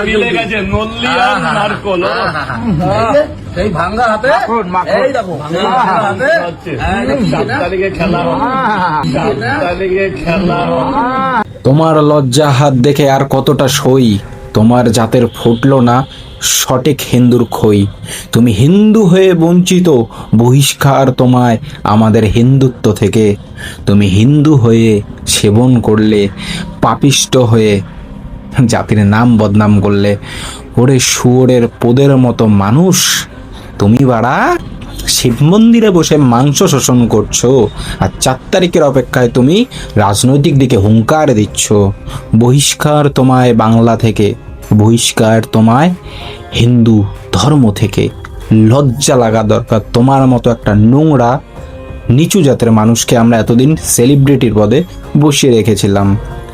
মিলে গেছে নল্লি আর নারকল। সেই ভাঙ্গা হাতে এই দেখো ভাঙ্গা হাতে 7 তারিখে খেলা হবে, 7 তারিখে খেলা হবে। তোমার লজ্জা হাত দেখে আর কতটা সই, তোমার জাতের ফুটলো না সঠিক হিন্দুর খই। তুমি হিন্দু হয়ে বঞ্চিত, বহিষ্কার তোমায় আমাদের হিন্দুত্ব থেকে। তুমি হিন্দু হয়ে সেবন করলে, পাপিষ্ট হয়ে জাতির নাম বদনাম করলে। ওরে শুয়োরের পোদের মতো মানুষ, তুমি বাড়া শিব মন্দিরে বসে মাংস শোষণ করছো, আর 4 তারিখের অপেক্ষায় তুমি রাজনৈতিক দিকে হুঙ্কার দিচ্ছ। বহিষ্কার তোমায় বাংলা থেকে, বহিষ্কার তোমায় হিন্দু ধর্ম থেকে। লজ্জা লাগা দরকার। তোমার মতো একটা নোংরা নিচু জাতের মানুষকে আমরা এতদিন সেলিব্রিটির পদে বসিয়ে রেখেছিলাম।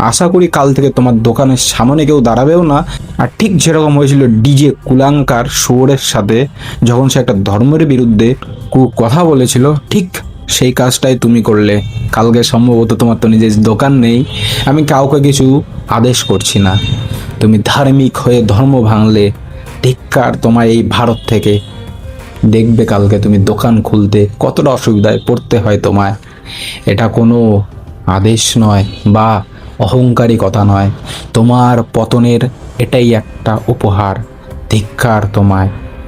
আশা করি কাল থেকে তোমার দোকানের সামনে কেউ দাঁড়াবেও না। আর ঠিক যেরকম হয়েছিল ডিজে কুলাঙ্কার শুয়োরের সাথে, যখন সে একটা ধর্মের বিরুদ্ধে কথা বলেছিল, ঠিক সেই কাজটাই তুমি করলে। কালকে সম্ভবত তোমার তো নিজের দোকান নেই, আমি কাউকে কিছু আদেশ করছি না। তুমি ধার্মিক হয়ে ধর্ম ভাঙলে, ধিক্কার তোমায় এই ভারত থেকে। দেখবে কালকে তুমি দোকান খুলতে কতটা অসুবিধায় পড়তে হয় তোমায়। এটা কোনো আদেশ নয় বা অহংকারী কথা নয়, তোমার পতনের এটাই একটা উপহার। ধিক্কার তোমায়।